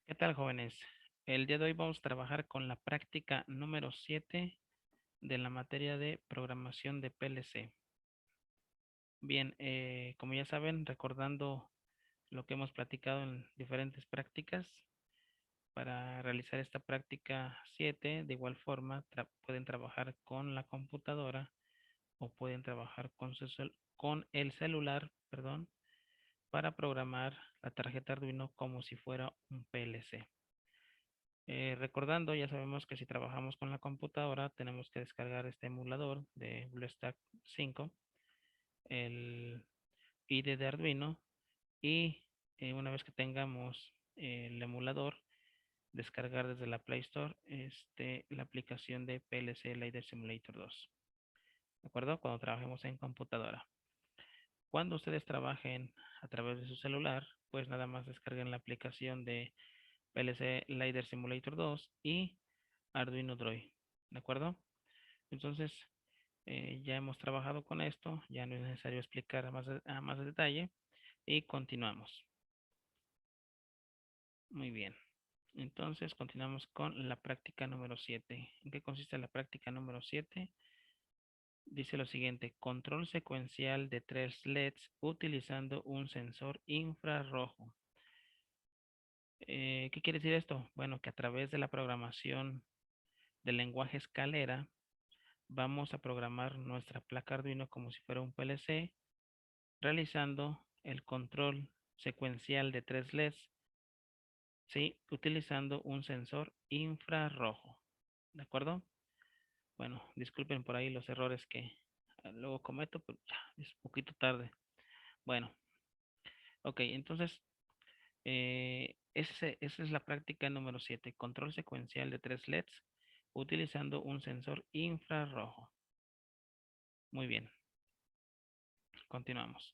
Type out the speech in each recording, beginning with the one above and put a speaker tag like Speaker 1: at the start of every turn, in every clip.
Speaker 1: ¿Qué tal, jóvenes? El día de hoy vamos a trabajar con la práctica número 7 de la materia de programación de PLC. Bien, como ya saben, recordando lo que hemos platicado en diferentes prácticas, para realizar esta práctica 7, de igual forma, pueden trabajar con la computadora o pueden trabajar con el celular, perdón, para programar la tarjeta Arduino como si fuera un PLC. Recordando, ya sabemos que si trabajamos con la computadora, tenemos que descargar este emulador de BlueStack 5, el IDE de Arduino, y una vez que tengamos el emulador, descargar desde la Play Store la aplicación de PLC Ladder Simulator 2. ¿De acuerdo? Cuando trabajemos en computadora. Cuando ustedes trabajen a través de su celular, pues nada más descarguen la aplicación de PLC Ladder Simulator 2 y Arduino Droid. ¿De acuerdo? Entonces, ya hemos trabajado con esto, ya no es necesario explicar a más detalle y continuamos. Muy bien. Entonces, continuamos con la práctica número 7. ¿En qué consiste la práctica número 7? Dice lo siguiente: control secuencial de 3 LEDs utilizando un sensor infrarrojo. ¿Qué quiere decir esto? Bueno, que a través de la programación del lenguaje escalera, vamos a programar nuestra placa Arduino como si fuera un PLC, realizando el control secuencial de 3 LEDs, ¿sí? Utilizando un sensor infrarrojo. ¿De acuerdo? Bueno, disculpen por ahí los errores que luego cometo, pero ya es un poquito tarde. Bueno, ok, entonces esa es la práctica número 7, control secuencial de 3 LEDs utilizando un sensor infrarrojo. Muy bien, continuamos.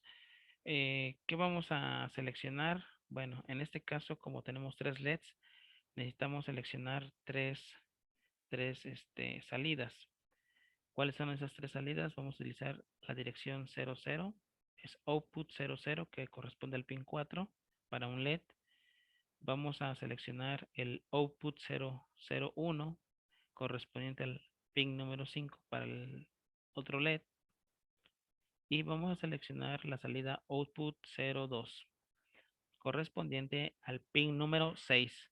Speaker 1: ¿Qué vamos a seleccionar? Bueno, en este caso, como tenemos 3 LEDs, necesitamos seleccionar tres salidas. ¿Cuáles son esas 3 salidas? Vamos a utilizar la dirección 00, es output 00, que corresponde al pin 4 para un LED. Vamos a seleccionar el output 001, correspondiente al pin número 5 para el otro LED. Y vamos a seleccionar la salida output 02, correspondiente al pin número 6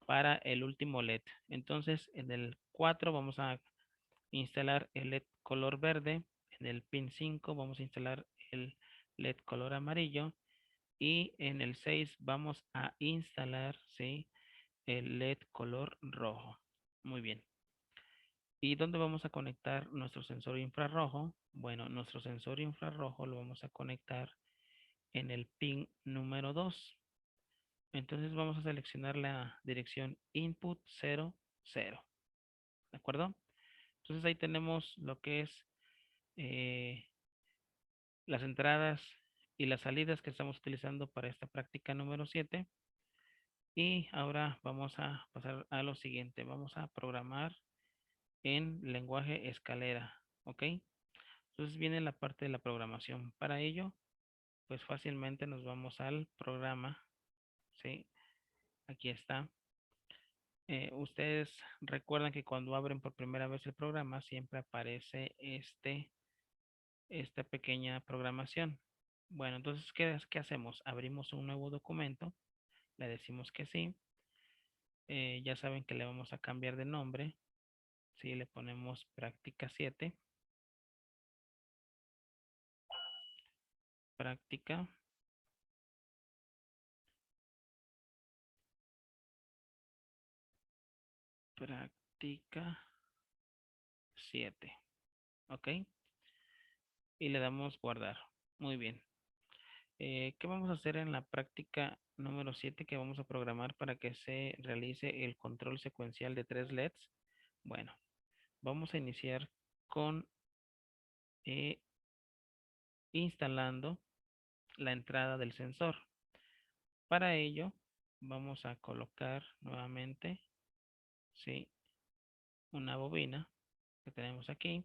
Speaker 1: para el último LED. Entonces, en el 4 vamos a instalar el LED color verde. En el pin 5 vamos a instalar el LED color amarillo. Y en el 6 vamos a instalar, ¿sí?, el LED color rojo. Muy bien. ¿Y dónde vamos a conectar nuestro sensor infrarrojo? Bueno, nuestro sensor infrarrojo lo vamos a conectar en el pin número 2. Entonces vamos a seleccionar la dirección input 00. ¿De acuerdo? Entonces ahí tenemos lo que es eh, las entradas y las salidas que estamos utilizando para esta práctica número 7. Y ahora vamos a pasar a lo siguiente. Vamos a programar en lenguaje escalera. ¿Ok? Entonces viene la parte de la programación. Para ello, pues fácilmente nos vamos al programa. ¿Sí? Aquí está. Ustedes recuerdan que cuando abren por primera vez el programa siempre aparece esta pequeña programación. Bueno, entonces, ¿qué hacemos? Abrimos un nuevo documento, le decimos que sí. Ya saben que le vamos a cambiar de nombre. Sí, le ponemos práctica 7. Práctica. Práctica 7. ¿Ok? Y le damos guardar. Muy bien. ¿Qué vamos a hacer en la práctica número 7 que vamos a programar para que se realice el control secuencial de 3 LEDs? Bueno, vamos a iniciar con eh, instalando la entrada del sensor. Para ello, vamos a colocar nuevamente, ¿sí?, una bobina que tenemos aquí.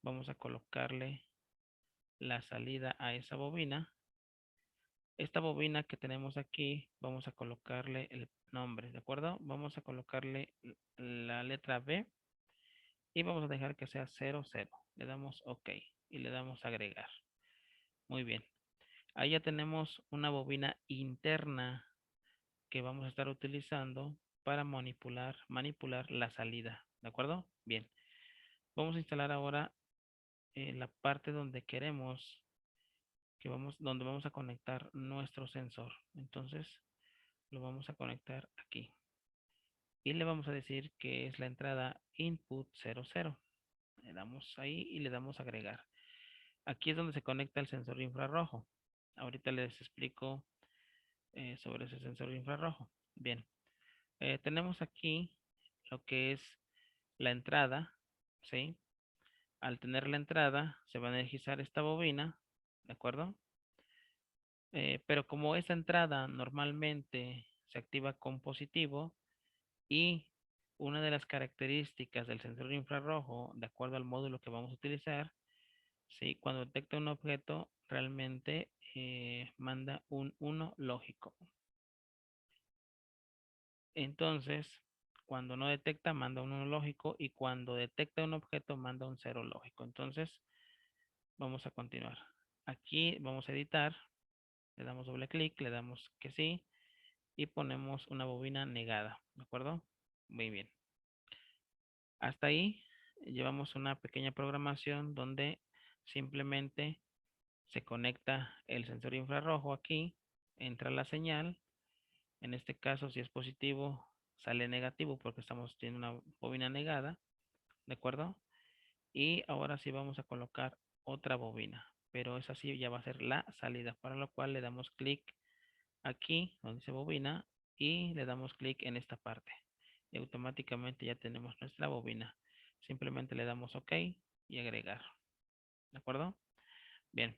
Speaker 1: Vamos a colocarle la salida a esa bobina. Esta bobina que tenemos aquí, vamos a colocarle el nombre, ¿de acuerdo? Vamos a colocarle la letra B y vamos a dejar que sea 00. Le damos OK y le damos agregar. Muy bien. Ahí ya tenemos una bobina interna que vamos a estar utilizando para manipular la salida, ¿de acuerdo? Bien. Vamos a instalar ahora la parte donde queremos donde vamos a conectar nuestro sensor. Entonces, lo vamos a conectar aquí. Y le vamos a decir que es la entrada input 00. Le damos ahí y le damos agregar. Aquí es donde se conecta el sensor infrarrojo. Ahorita les explico sobre ese sensor infrarrojo. Bien, tenemos aquí lo que es la entrada, ¿sí? Al tener la entrada, se va a energizar esta bobina, ¿de acuerdo? Pero como esta entrada normalmente se activa con positivo y una de las características del sensor infrarrojo, de acuerdo al módulo que vamos a utilizar, ¿sí? Cuando detecta un objeto, realmente manda un 1 lógico. Entonces, cuando no detecta, manda un 1 lógico y cuando detecta un objeto, manda un 0 lógico. Entonces, vamos a continuar. Aquí vamos a editar, le damos doble clic, le damos que sí y ponemos una bobina negada, ¿de acuerdo? Muy bien. Hasta ahí llevamos una pequeña programación donde simplemente se conecta el sensor infrarrojo aquí, entra la señal. En este caso, si es positivo, sale negativo porque estamos teniendo una bobina negada, ¿de acuerdo? Y ahora sí vamos a colocar otra bobina, pero esa sí ya va a ser la salida, para lo cual le damos clic aquí donde dice bobina y le damos clic en esta parte. Y automáticamente ya tenemos nuestra bobina. Simplemente le damos OK y agregar. ¿De acuerdo? Bien.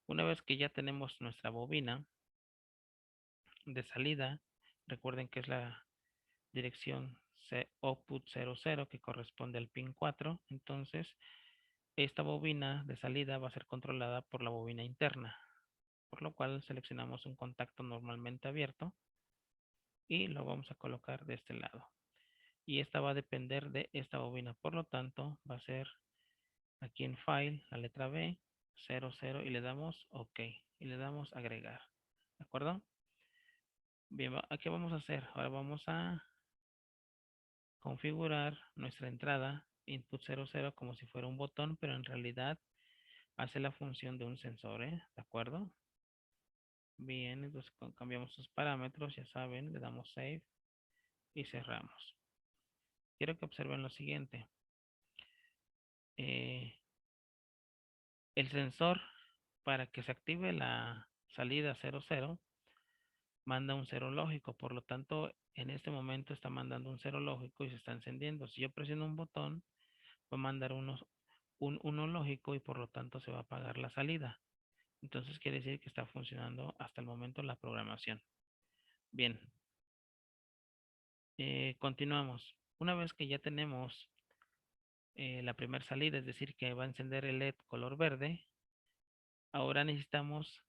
Speaker 1: Una vez que ya tenemos nuestra bobina de salida, recuerden que es la dirección output 00 que corresponde al pin 4. Entonces, esta bobina de salida va a ser controlada por la bobina interna, por lo cual seleccionamos un contacto normalmente abierto y lo vamos a colocar de este lado. Y esta va a depender de esta bobina, por lo tanto va a ser aquí en File, la letra B, 00 y le damos OK y le damos agregar. ¿De acuerdo? Bien, ¿qué vamos a hacer? Ahora vamos a configurar nuestra entrada input 00 como si fuera un botón, pero en realidad hace la función de un sensor, ¿eh? ¿De acuerdo? Bien, entonces cambiamos sus parámetros, ya saben, le damos Save y cerramos. Quiero que observen lo siguiente. El sensor, para que se active la salida 00, manda un 0 lógico, por lo tanto, en este momento está mandando un 0 lógico y se está encendiendo. Si yo presiono un botón, va a mandar un 1 lógico y por lo tanto se va a apagar la salida. Entonces quiere decir que está funcionando hasta el momento la programación. Bien, continuamos. Una vez que ya tenemos la primera salida, es decir, que va a encender el LED color verde, ahora necesitamos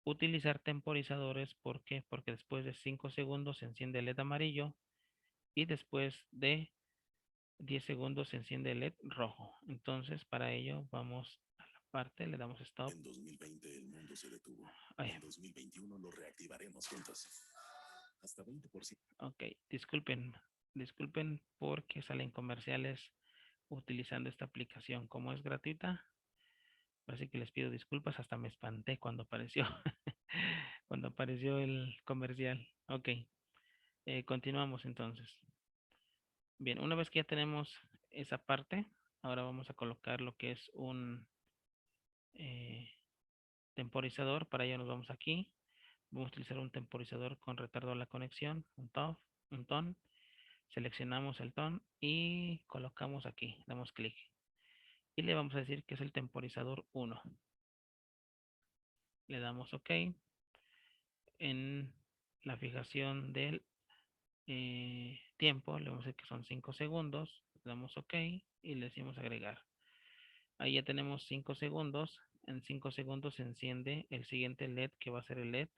Speaker 1: utilizar temporizadores. ¿Por qué? Porque después de 5 segundos se enciende el LED amarillo y después de 10 segundos se enciende el LED rojo. Entonces, para ello vamos a la parte, le damos stop.
Speaker 2: En 2020 el mundo se detuvo.
Speaker 1: Ay,
Speaker 2: En 2021 lo reactivaremos juntos. Hasta 20%.
Speaker 1: ok, disculpen porque salen comerciales utilizando esta aplicación. Como es gratuita, así que les pido disculpas, hasta me espanté cuando apareció, cuando apareció el comercial. Ok, continuamos entonces. Bien, una vez que ya tenemos esa parte, ahora vamos a colocar lo que es un eh, temporizador. Para ello nos vamos aquí. Vamos a utilizar un temporizador con retardo a la conexión, un ton. Seleccionamos el ton y colocamos aquí. Damos clic. Y le vamos a decir que es el temporizador 1. Le damos OK. En la fijación del tiempo, le vamos a decir que son 5 segundos. Le damos OK y le decimos agregar. Ahí ya tenemos 5 segundos. en 5 segundos se enciende el siguiente LED que va a ser el LED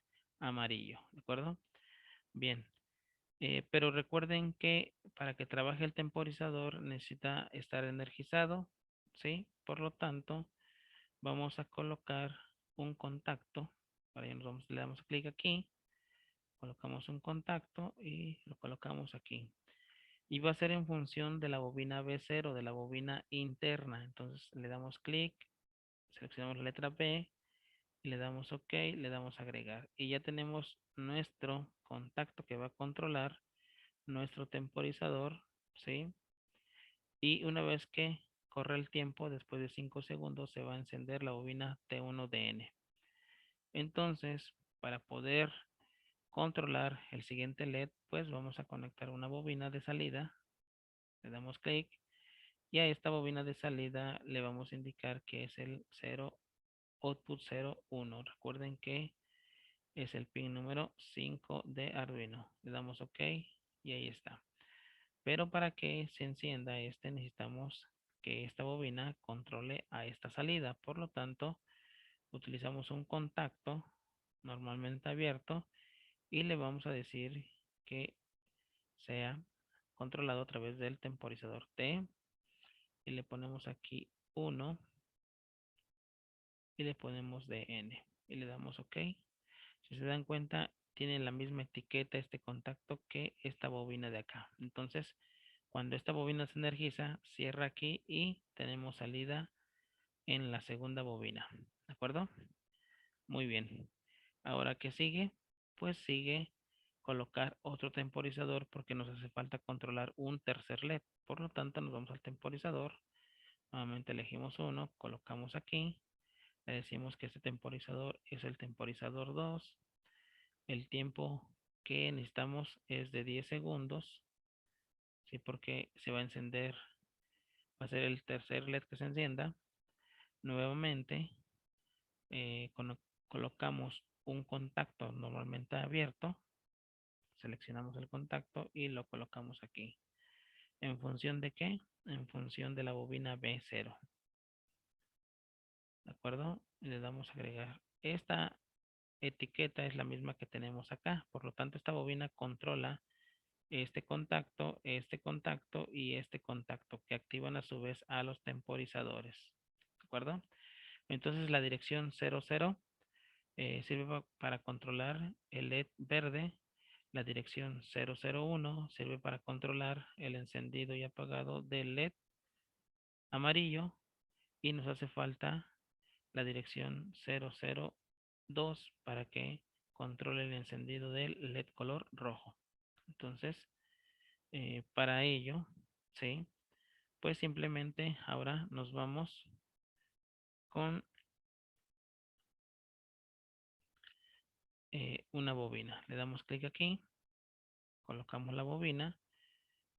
Speaker 1: amarillo, ¿de acuerdo? Bien, pero recuerden que para que trabaje el temporizador necesita estar energizado, ¿sí? Por lo tanto, vamos a colocar un contacto. Para ello le damos clic aquí, colocamos un contacto y lo colocamos aquí. Y va a ser en función de la bobina B0, de la bobina interna. Entonces le damos clic, seleccionamos la letra B, y le damos OK, le damos agregar. Y ya tenemos nuestro contacto que va a controlar nuestro temporizador, ¿sí? Y una vez que corre el tiempo, después de 5 segundos, se va a encender la bobina T1DN. Entonces, para poder controlar el siguiente LED, pues vamos a conectar una bobina de salida. Le damos clic y a esta bobina de salida le vamos a indicar que es el 0 output 01. Recuerden que es el pin número 5 de Arduino. Le damos OK y ahí está. Pero para que se encienda necesitamos que esta bobina controle a esta salida. Por lo tanto, utilizamos un contacto normalmente abierto y le vamos a decir que sea controlado a través del temporizador T y le ponemos aquí 1 y le ponemos DN y le damos OK. Si se dan cuenta, tiene la misma etiqueta este contacto que esta bobina de acá. Entonces, cuando esta bobina se energiza, cierra aquí y tenemos salida en la segunda bobina. ¿De acuerdo? Muy bien. Ahora, ¿qué sigue? Pues sigue colocar otro temporizador porque nos hace falta controlar un tercer LED. Por lo tanto, nos vamos al temporizador. Nuevamente elegimos uno, colocamos aquí. Le decimos que este temporizador es el temporizador 2. El tiempo que necesitamos es de 10 segundos. Sí, porque se va a encender, va a ser el tercer LED que se encienda. Nuevamente, colocamos un contacto normalmente abierto. Seleccionamos el contacto y lo colocamos aquí. ¿En función de qué? En función de la bobina B0. ¿De acuerdo? Le damos a agregar. Esta etiqueta es la misma que tenemos acá. Por lo tanto, esta bobina controla este contacto y este contacto que activan a su vez a los temporizadores. ¿De acuerdo? Entonces la dirección 00 sirve para controlar el LED verde. La dirección 001 sirve para controlar el encendido y apagado del LED amarillo. Y nos hace falta la dirección 002 para que controle el encendido del LED color rojo. Entonces, para ello, ¿sí? Pues simplemente ahora nos vamos con una bobina. Le damos clic aquí, colocamos la bobina,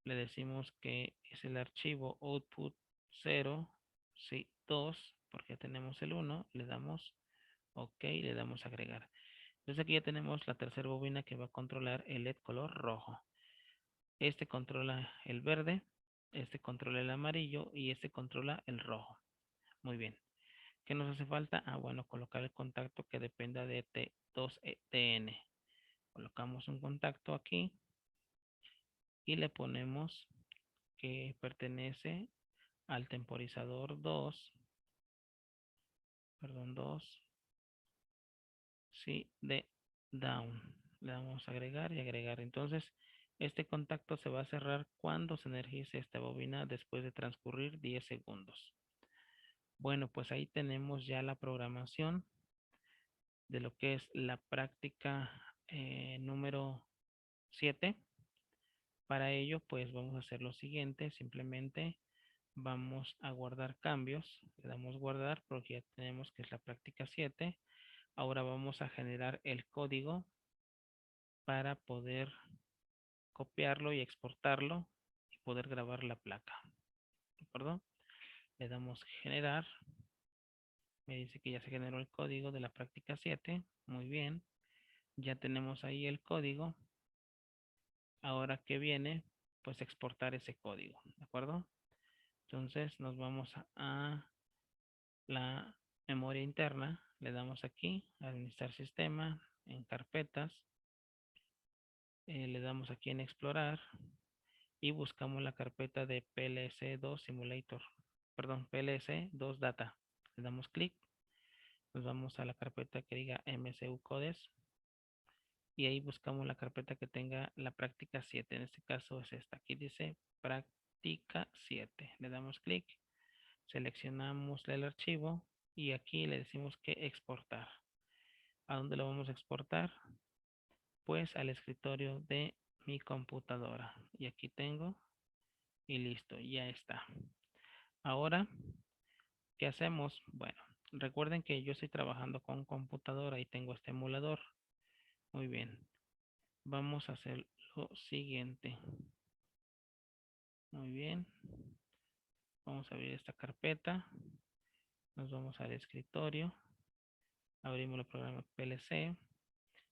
Speaker 1: le decimos que es el archivo output 0, sí, 2, porque tenemos el 1, le damos OK, le damos agregar. Entonces aquí ya tenemos la tercera bobina que va a controlar el LED color rojo. Este controla el verde, este controla el amarillo y este controla el rojo. Muy bien. ¿Qué nos hace falta? Bueno, colocar el contacto que dependa de T2TN. Colocamos un contacto aquí y le ponemos que pertenece al temporizador 2, perdón, 2, sí, de down. Le damos a agregar y agregar. Entonces, este contacto se va a cerrar cuando se energice esta bobina después de transcurrir 10 segundos. Bueno, pues ahí tenemos ya la programación de lo que es la práctica número 7. Para ello, pues vamos a hacer lo siguiente. Simplemente vamos a guardar cambios. Le damos guardar porque ya tenemos que es la práctica 7. Ahora vamos a generar el código para poder copiarlo y exportarlo y poder grabar la placa. ¿De acuerdo? Le damos generar. Me dice que ya se generó el código de la práctica 7. Muy bien. Ya tenemos ahí el código. Ahora que viene, pues exportar ese código. ¿De acuerdo? Entonces nos vamos a la memoria interna, le damos aquí, administrar sistema, en carpetas, le damos aquí en explorar y buscamos la carpeta de PLC2 Simulator, perdón, PLC2 Data. Le damos clic, nos vamos a la carpeta que diga MCU Codes y ahí buscamos la carpeta que tenga la práctica 7. En este caso es esta. Aquí dice práctica 7. Le damos clic, seleccionamos el archivo y aquí le decimos que exportar. ¿A dónde lo vamos a exportar? Pues al escritorio de mi computadora. Y aquí tengo y listo, ya está. Ahora, ¿qué hacemos? Bueno, recuerden que yo estoy trabajando con computadora y tengo este emulador. Muy bien, vamos a hacer lo siguiente. Muy bien, vamos a abrir esta carpeta. Nos vamos al escritorio. Abrimos el programa PLC.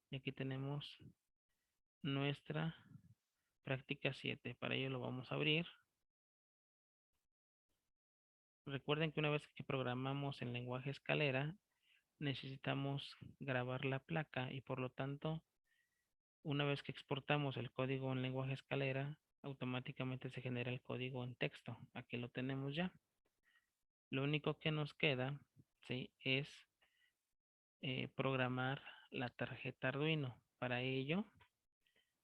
Speaker 1: Y aquí tenemos nuestra práctica 7. Para ello lo vamos a abrir. Recuerden que una vez que programamos en lenguaje escalera, necesitamos grabar la placa y por lo tanto, una vez que exportamos el código en lenguaje escalera, automáticamente se genera el código en texto. Aquí lo tenemos ya. Lo único que nos queda, ¿sí?, es programar la tarjeta Arduino. Para ello,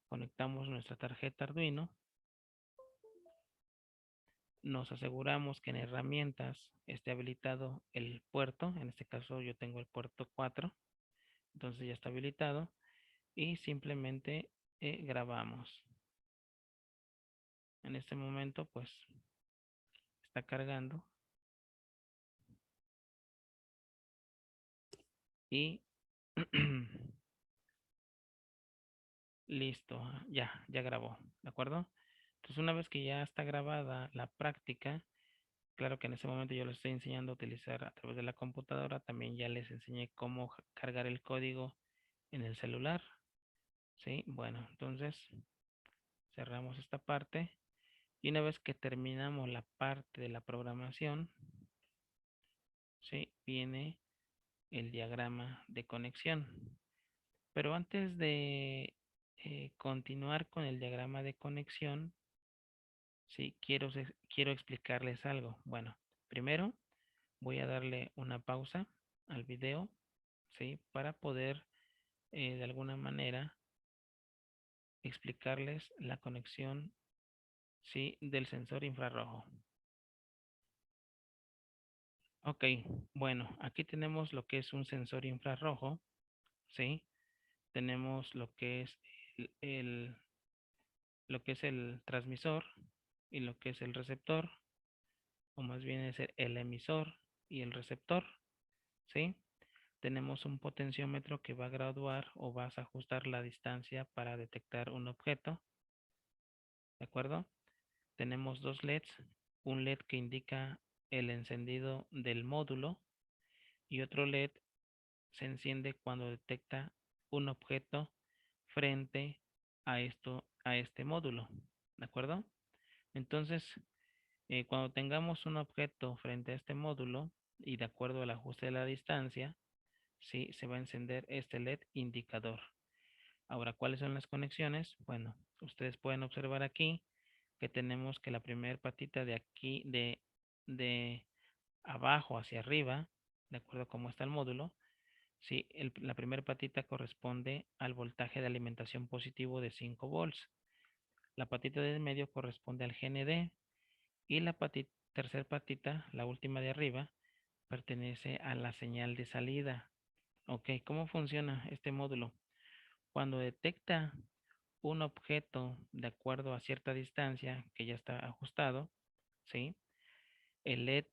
Speaker 1: conectamos nuestra tarjeta Arduino. Nos aseguramos que en herramientas esté habilitado el puerto. En este caso yo tengo el puerto 4. Entonces ya está habilitado. Y simplemente grabamos. En este momento pues está cargando. Y listo, ya grabó, ¿de acuerdo? Entonces una vez que ya está grabada la práctica, claro que en ese momento yo les estoy enseñando a utilizar a través de la computadora, también ya les enseñé cómo cargar el código en el celular, ¿sí? Bueno, entonces cerramos esta parte y una vez que terminamos la parte de la programación, ¿sí?, viene el diagrama de conexión. Pero antes de continuar con el diagrama de conexión, sí, quiero explicarles algo. Bueno, primero voy a darle una pausa al video, sí, para poder de alguna manera explicarles la conexión, sí, del sensor infrarrojo. Ok, bueno, aquí tenemos lo que es un sensor infrarrojo, sí. Tenemos lo que es lo que es el transmisor y lo que es el receptor, o más bien es el emisor y el receptor, ¿sí? Tenemos un potenciómetro que va a graduar o vas a ajustar la distancia para detectar un objeto, ¿de acuerdo? Tenemos dos LEDs, un LED que indica el encendido del módulo y otro LED se enciende cuando detecta un objeto frente a este módulo, ¿de acuerdo? Entonces, cuando tengamos un objeto frente a este módulo y de acuerdo al ajuste de la distancia, sí, se va a encender este LED indicador. Ahora, ¿cuáles son las conexiones? Bueno, ustedes pueden observar aquí que tenemos que la primera patita de aquí, de abajo hacia arriba, de acuerdo a cómo está el módulo, sí, la primera patita corresponde al voltaje de alimentación positivo de 5 volts. La patita del medio corresponde al GND y la tercera patita, la última de arriba, pertenece a la señal de salida. Ok, ¿cómo funciona este módulo? Cuando detecta un objeto de acuerdo a cierta distancia que ya está ajustado, ¿sí?, el LED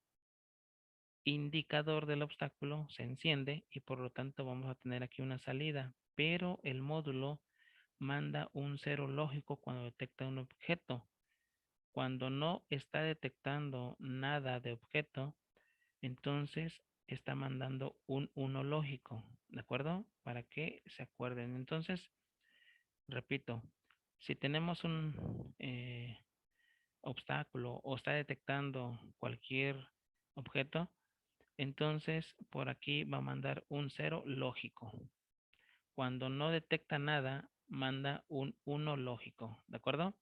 Speaker 1: indicador del obstáculo se enciende y por lo tanto vamos a tener aquí una salida, pero el módulo manda un cero lógico cuando detecta un objeto. Cuando no está detectando nada de objeto, entonces está mandando un uno lógico, ¿de acuerdo? Para que se acuerden. Entonces, repito, si tenemos un obstáculo o está detectando cualquier objeto, Entonces, por aquí va a mandar un 0 lógico. Cuando no detecta nada, manda un 1 lógico, ¿de acuerdo?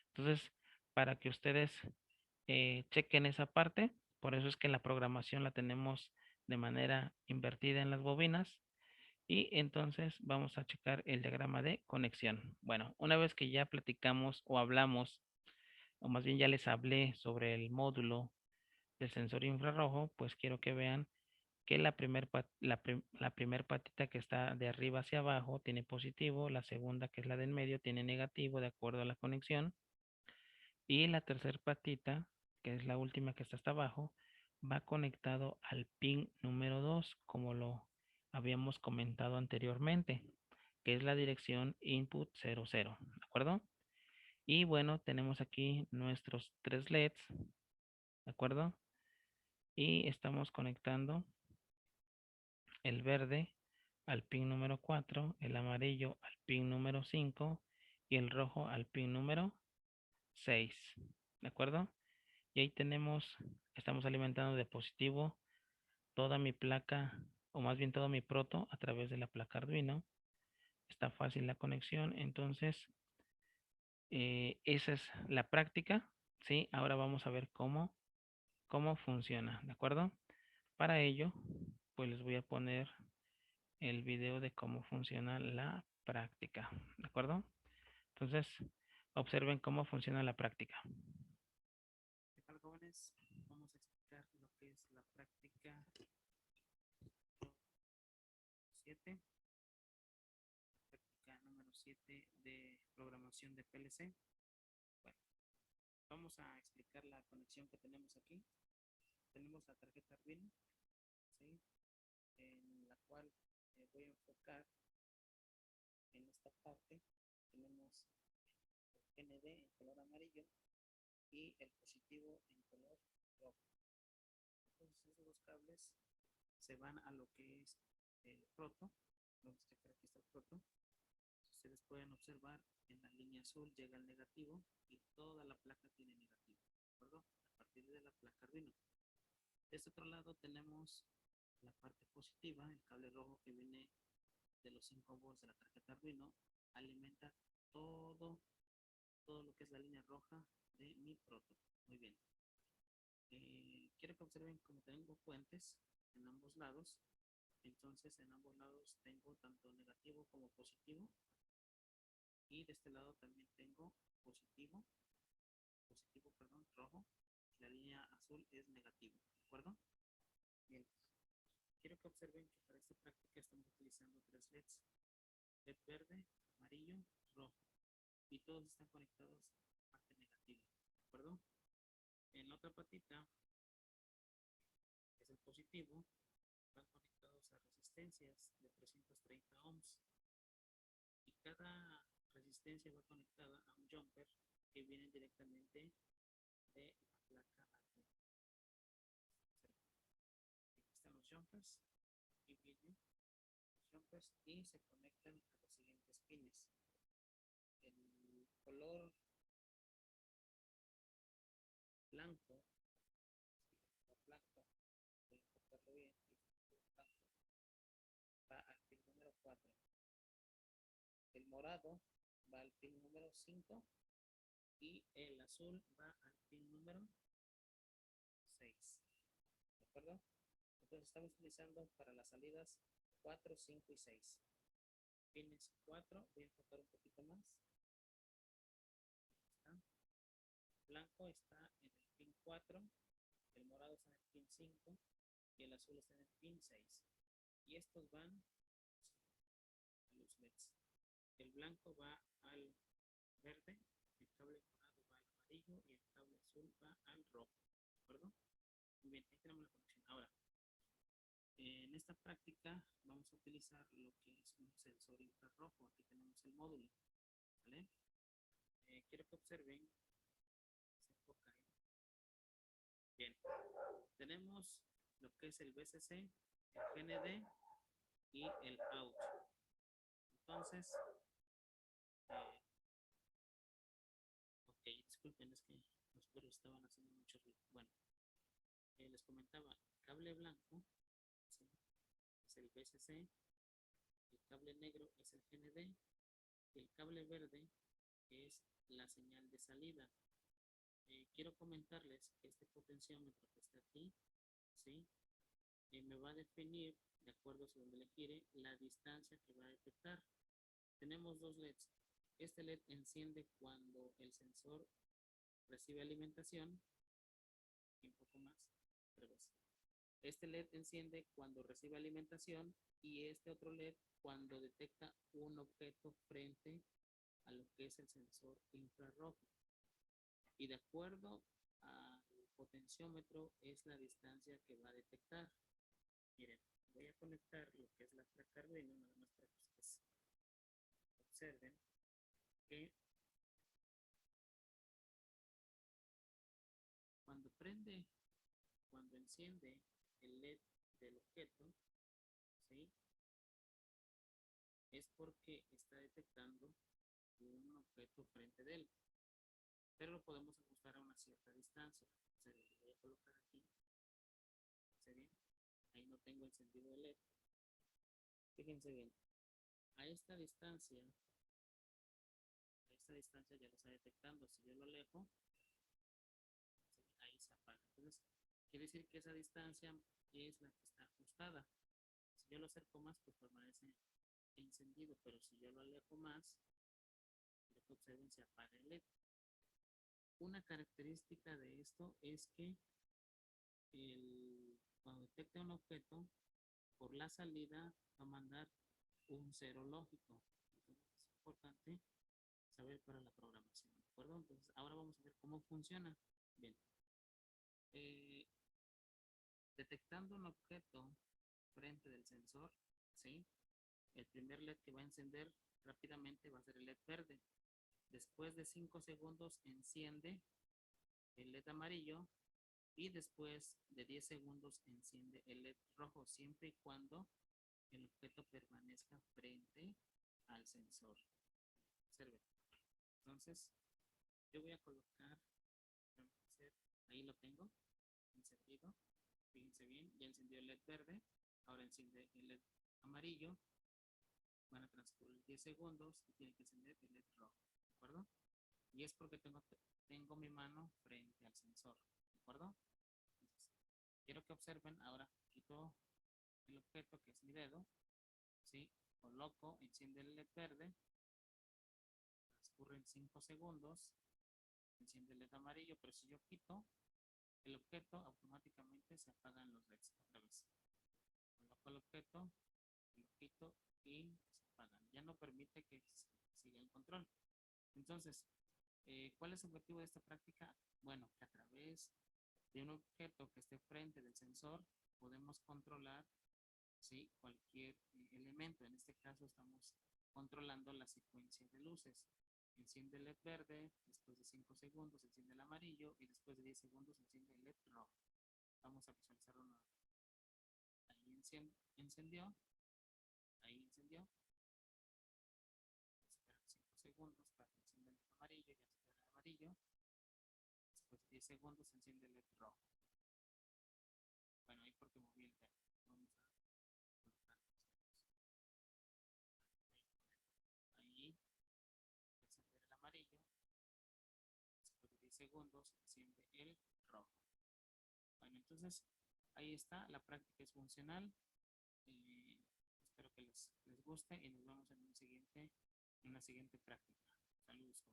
Speaker 1: Entonces, para que ustedes chequen esa parte, por eso es que la programación la tenemos de manera invertida en las bobinas. Y entonces vamos a checar el diagrama de conexión. Bueno, una vez que ya platicamos o hablamos, o más bien ya les hablé sobre el módulo del sensor infrarrojo, pues quiero que vean que la primer patita que está de arriba hacia abajo tiene positivo, la segunda, que es la del medio, tiene negativo de acuerdo a la conexión, y la tercera patita, que es la última que está hasta abajo, va conectado al pin número 2, como lo habíamos comentado anteriormente, que es la dirección input 00, ¿de acuerdo? Y bueno, tenemos aquí nuestros 3 LEDs, ¿de acuerdo? Y estamos conectando el verde al pin número 4, el amarillo al pin número 5 y el rojo al pin número 6, ¿de acuerdo? Y ahí estamos alimentando de positivo toda mi placa, o más bien todo mi proto a través de la placa Arduino. Está fácil la conexión, entonces esa es la práctica, ¿sí? Ahora vamos a ver cómo funciona, ¿de acuerdo? Para ello, pues les voy a poner el video de cómo funciona la práctica, ¿de acuerdo? Entonces, observen cómo funciona la práctica. ¿Qué tal, jóvenes? Vamos a explicar lo que es la práctica 7, práctica número 7 de programación de PLC. Bueno, vamos a explicar la conexión que tenemos aquí. Tenemos la tarjeta Arduino, ¿sí? En la cual voy a enfocar en esta parte. Tenemos el ND en color amarillo y el positivo en color rojo. Entonces esos dos cables se van a lo que es el proto, donde aquí está el proto. Ustedes pueden observar en la línea azul llega el negativo y toda la placa tiene negativo, ¿de acuerdo? A partir de la placa Arduino. De este otro lado tenemos la parte positiva, el cable rojo que viene de los 5 volts de la tarjeta Arduino, alimenta todo lo que es la línea roja de mi proto. Muy bien. Quiero que observen como tengo puentes en ambos lados. Entonces en ambos lados tengo tanto negativo como positivo. Y de este lado también tengo positivo, rojo. La línea azul es negativo, ¿de acuerdo? Bien. Quiero que observen que para esta práctica estamos utilizando 3 LEDs. LED verde, amarillo, rojo. Y todos están conectados a parte negativa, ¿de acuerdo? En la otra patita, que es el positivo, van conectados a resistencias de 330 ohms. Y cada resistencia va conectada a un jumper que viene directamente de la placa Arduino. Aquí están los jumpers, aquí vienen los jumpers y se conectan a los siguientes pines. El color blanco, la placa, voy a enfocarlo bien, va al pin número 4. El morado va al pin número 5 y el azul va al pin número 6. ¿De acuerdo? Entonces estamos utilizando para las salidas 4, 5 y 6. Pines 4, voy a enfocar un poquito más. Está. El blanco está en el pin 4, el morado está en el pin 5 y el azul está en el pin 6. Y estos van a los LEDs. El blanco va al verde, el cable morado va al amarillo y el cable azul va al rojo. ¿De acuerdo? Muy bien, ahí tenemos la conexión. Ahora, en esta práctica vamos a utilizar lo que es un sensor infrarrojo. Aquí tenemos el módulo, ¿vale? Quiero que observen, se enfoca ahí. Bien, tenemos lo que es el VCC, el GND y el out. Entonces, ok, disculpen, es que los perros estaban haciendo mucho ruido. Bueno, les comentaba,
Speaker 3: cable blanco, ¿sí?, es el VCC, el cable negro es el GND y el cable verde es la señal de salida. Quiero comentarles que este potenciómetro que está aquí, ¿sí?, me va a definir, de acuerdo a donde le gire, la distancia que va a detectar. Tenemos dos LEDs. Este LED enciende cuando el sensor recibe alimentación, y un poco más, revés. Este LED enciende cuando recibe alimentación y este otro LED cuando detecta un objeto frente a lo que es el sensor infrarrojo. Y de acuerdo al potenciómetro es la distancia que va a detectar. Miren, voy a conectar lo que es la placa Arduino, nada más para que ustedes observen que cuando prende, cuando enciende el LED del objeto, ¿sí?, es porque está detectando un objeto frente de él, pero lo podemos ajustar a una cierta distancia. O sea, lo voy a colocar aquí, ¿se bien? Ahí no tengo encendido el LED. Fíjense bien, a esta distancia ya lo está detectando. Si yo lo alejo, ahí se apaga. Entonces, quiere decir que esa distancia es la que está ajustada. Si yo lo acerco más, pues permanece encendido, pero si yo lo alejo más, lo que observen, se apaga el LED. Una característica de esto es que cuando detecte un objeto, por la salida va a mandar un cero lógico. Entonces es importante saber para la programación, ¿de acuerdo? Entonces ahora vamos a ver cómo funciona. Bien. Detectando un objeto frente del sensor, ¿sí?, el primer LED que va a encender rápidamente va a ser el LED verde. Después de 5 segundos enciende el LED amarillo y después de 10 segundos enciende el LED rojo, siempre y cuando el objeto permanezca frente al sensor. Observen. Entonces, yo voy a colocar, ahí lo tengo encendido. Fíjense bien, ya encendió el LED verde, ahora enciende el LED amarillo. Van a transcurrir 10 segundos y tiene que encender el LED rojo, ¿de acuerdo? Y es porque tengo mi mano frente al sensor, ¿de acuerdo? Entonces, quiero que observen, ahora quito el objeto que es mi dedo, ¿sí?, coloco, enciende el LED verde, transcurren 5 segundos, enciende el LED amarillo, pero si yo quito el objeto, automáticamente se apagan los LEDs otra vez. Coloco el objeto, lo quito y se apagan. Ya no permite que siga el control. Entonces, ¿cuál es el objetivo de esta práctica? Bueno, que a través de un objeto que esté frente del sensor podemos controlar, ¿sí?, cualquier elemento. En este caso estamos controlando la secuencia de luces. Enciende el LED verde, después de 5 segundos enciende el amarillo y después de 10 segundos enciende el LED rojo. Vamos a visualizarlo nuevamente. Ahí encendió, ahí encendió. Esperar 5 segundos para que encienda el LED amarillo, ya enciende el amarillo. Después de 10 segundos enciende el LED rojo. Bueno, ahí porque moví el dedo. Vamos a colocar ahí, encender el amarillo. Después de 10 segundos enciende el rojo. Bueno, entonces ahí está, la práctica es funcional. Espero que les guste y nos vemos en una siguiente práctica. Saludos.